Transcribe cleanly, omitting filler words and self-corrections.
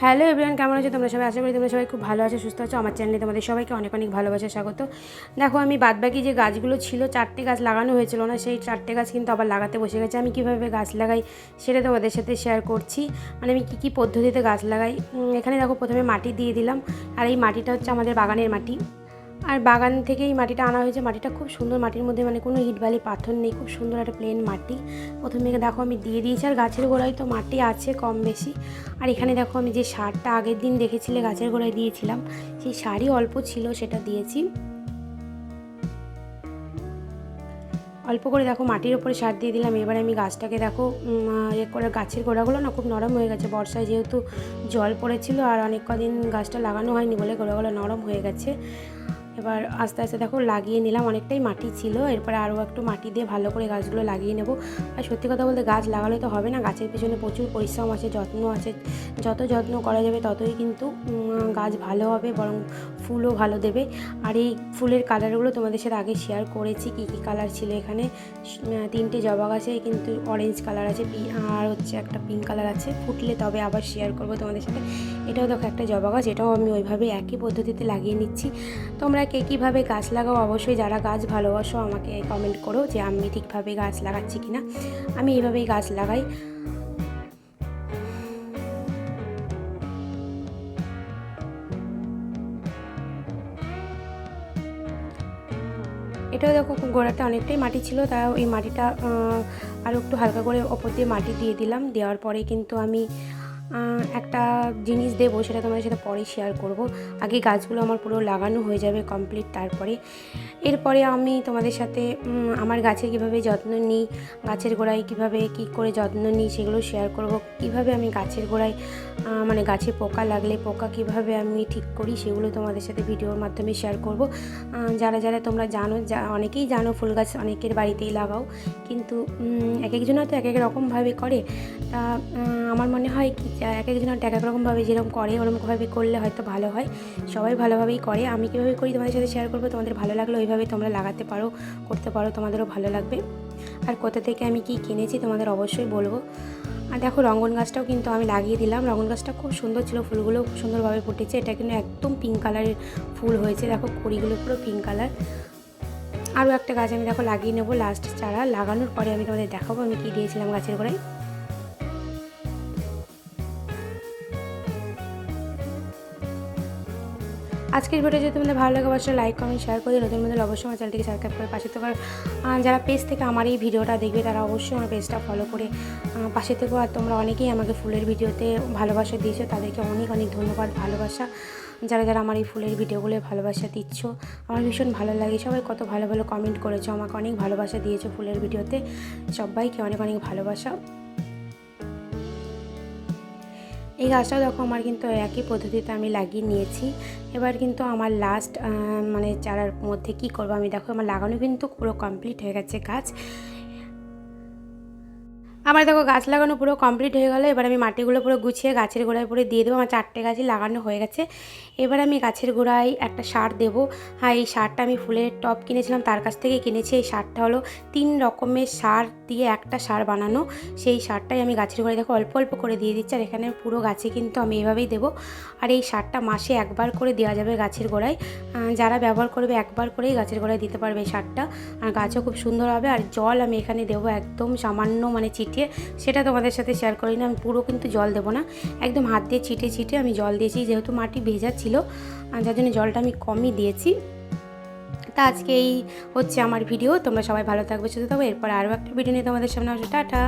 Hello everyone, কেমন আছো তোমরা সবাই? আশা করি তোমরা সবাই খুব ভালো আছো, সুস্থ আছো। আমার চ্যানেলে তোমাদের সবাইকে অনেক অনেক ভালোবাসা, স্বাগত। দেখো, আমি বাদবাকি যে গাছগুলো ছিল, 4টে গাছ লাগানো হয়েছিল না, সেই 4টে গাছ কিন্তু আবার লাগাতে বসে গেছে। আমি কীভাবে গাছ লাগাই সেটা তোমাদের সাথে শেয়ার করছি, মানে আমি কী পদ্ধতিতে গাছ লাগাই। এখানে দেখো, প্রথমে মাটি দিয়ে দিলাম, আর এই মাটিটা হচ্ছে আমাদের বাগানের মাটি। আর বাগান থেকেই মাটিটা আনা হয়েছে। মাটিটা খুব সুন্দর, মাটির মধ্যে মানে কোনো ইট বালি পাথর নেই, খুব সুন্দর একটা প্লেন মাটি। প্রথমে দেখো আমি দিয়ে দিয়েছি, আর গাছের গোড়ায় তো মাটি আছে কম বেশি। আর এখানে দেখো, আমি যে সারটা আগের দিন দেখেছিলে গাছের গোড়ায় দিয়েছিলাম, সেই সারই অল্প ছিল, সেটা দিয়েছি। অল্প করে দেখো মাটির ওপরে সার দিয়ে দিলাম। এবার আমি গাছটাকে দেখো করে, গাছের গোড়াগুলো না খুব নরম হয়ে গেছে, বর্ষায় যেহেতু জল পড়েছিল, আর অনেক কদিন গাছটা লাগানো হয়নি বলে গোড়াগুলো নরম হয়ে গেছে। এবার আস্তে আস্তে দেখো লাগিয়ে নিলাম, অনেকটাই মাটি ছিল। এরপরে আরও একটু মাটি দিয়ে ভালো করে গাছগুলো লাগিয়ে নেব। আর সত্যি কথা বলতে, গাছ লাগালে তো হবে না, গাছের পিছনে প্রচুর পরিশ্রম আছে, যত্ন আছে। যত যত্ন করা যাবে ততই কিন্তু গাছ ভালো হবে, বরং ফুলও ভালো দেবে। আর এই ফুলের কালারগুলো তোমাদের সাথে আগে শেয়ার করেছি, কী কী কালার ছিল। এখানে 3টে জবা গাছে কিন্তু অরেঞ্জ কালার আছে, আর হচ্ছে একটা পিঙ্ক কালার আছে। ফুটলে তবে আবার শেয়ার করবো তোমাদের সাথে। এটাও দেখো একটা জবা গাছ, এটাও আমি ওইভাবে একই পদ্ধতিতে লাগিয়ে নিচ্ছি। তোমরা কে কীভাবে গাছ লাগাও অবশ্যই যারা গাছ ভালোবাসো আমাকে কমেন্ট করো যে আমি ঠিকভাবে গাছ লাগাচ্ছি কিনা। আমি এইভাবেই গাছ লাগাই। এটাও দেখো, গোড়াতে অনেকটাই মাটি ছিল, তাও এই মাটিটা আরও একটু হালকা করে ওপর দিয়ে মাটি দিয়ে দিলাম। দেওয়ার পরে কিন্তু আমি একটা জিনিস দেবো, সেটা তোমাদের সাথে পরে শেয়ার করব। আগে গাছগুলো আমার পুরো লাগানো হয়ে যাবে কমপ্লিট, এরপরে আমি তোমাদের সাথে আমার গাছের কীভাবে যত্ন নিই, গাছের গোড়ায় কীভাবে কী করে যত্ন নিই সেগুলো শেয়ার করব। কীভাবে আমি গাছের গোড়ায় মানে গাছে পোকা লাগলে পোকা কীভাবে আমি ঠিক করি সেগুলো তোমাদের সাথে ভিডিওর মাধ্যমে শেয়ার করব। যারা যারা তোমরা জানো, অনেকেই জানো ফুল গাছ অনেকের বাড়িতেই লাগাও, কিন্তু এক একজনের তো এক এক রকমভাবে করে। তা আমার মনে হয় কি, এক একজনের এক এক রকমভাবে যেরকম করে ওরকমভাবে করলে হয়তো ভালো হয়। সবাই ভালোভাবেই করে, আমি কীভাবে করি তোমাদের সাথে শেয়ার করবো। তোমাদের ভালো লাগলে ওইভাবে তোমরা লাগাতে পারো, করতে পারো, তোমাদেরও ভালো লাগবে। আর কোথা থেকে আমি কি কিনেছি তোমাদের অবশ্যই বলবো। আর দেখো, রঙ্গন গাছটাও কিন্তু আমি লাগিয়ে দিলাম। রঙ্গন গাছটা খুব সুন্দর ছিল, ফুলগুলো খুব সুন্দরভাবে ফুটেছে। এটা কিন্তু একদম পিঙ্ক কালারের ফুল হয়েছে, দেখো কুড়িগুলো পুরো পিঙ্ক কালার। আরও একটা গাছ আমি দেখো লাগিয়ে নেবো, লাস্ট চারা লাগানোর পরে আমি তোমাদের দেখাবো আমি কি দিয়েছিলাম গাছের গোড়ায়। আজকের ভিডিও যদি তোমাদের ভালো লাগে অবশ্যই লাইক কমেন্ট শেয়ার করে, নতুন মধ্যে অবশ্যই আমার চ্যানেলটিকে সাবস্ক্রাইব করে পাশে থেকো। যারা পেজ থেকে আমার এই ভিডিওটা দেখবে তারা অবশ্যই আমার পেজটা ফলো করে পাশে থেকো। আর তোমরা অনেকেই আমাকে ফুলের ভিডিওতে ভালোবাসা দিয়েছো, তাদেরকে অনেক অনেক ধন্যবাদ, ভালোবাসা। যারা যারা আমার এই ফুলের ভিডিওগুলো ভালোবাসা দিচ্ছ, আমার ভীষণ ভালো লাগে। সবাই কত ভালো ভালো কমেন্ট করেছো, আমাকে অনেক ভালোবাসা দিয়েছো ফুলের ভিডিওতে। সবাইকে অনেক অনেক ভালোবাসা। এই গাছটাও দেখো আমার কিন্তু একই পদ্ধতিতে আমি লাগিয়ে নিয়েছি। এবার কিন্তু আমার লাস্ট মানে চারার মধ্যে কি করব আমি, দেখো আমার লাগানো কিন্তু পুরো কমপ্লিট হয়ে গেছে গাছ। আমার দেখো গাছ লাগানো পুরো কমপ্লিট হয়ে গেলো। এবার আমি মাটিগুলো পুরো গুছিয়ে গাছের গোড়ায় পুরো দিয়ে দেবো। আমার 4টে গাছই লাগানো হয়ে গেছে। এবার আমি গাছের গোড়ায় একটা সার দেবো। হ্যাঁ, এই সারটা আমি ফুলের টব কিনেছিলাম, তার কাছ থেকে কিনেছি। এই সারটা হলো 3 রকমের সার দিয়ে একটা সার বানানো। সেই সারটাই আমি গাছের গোড়ায় দেখো অল্প অল্প করে দিয়ে দিচ্ছি। আর এখানে পুরো গাছে কিন্তু আমি এভাবেই দেবো। আর এই সারটা মাসে একবার করে দেওয়া যাবে গাছের গোড়ায়। যারা ব্যবহার করবে একবার করেই গাছের গোড়ায় দিতে পারবে এই সারটা, আর গাছও খুব সুন্দর হবে। আর জল আমি এখানে দেবো একদম সামান্য, মানে ছিটিয়ে, সেটা তোমাদের সাথে শেয়ার করি না। আমি পুরো কিন্তু জল দেবো না, একদম হাত দিয়ে ছিটিয়ে ছিটিয়ে আমি জল দিয়েছি, যেহেতু মাটি ভেজা ছিল যার জন্য জলটা আমি কমই দিয়েছি। তা আজকে এই হচ্ছে আমার ভিডিও। তোমরা সবাই ভালো থাকবে, সুস্থ থাকবে। এরপর আরও একটা ভিডিও নিয়ে তোমাদের সামনে আসবে। টাটা।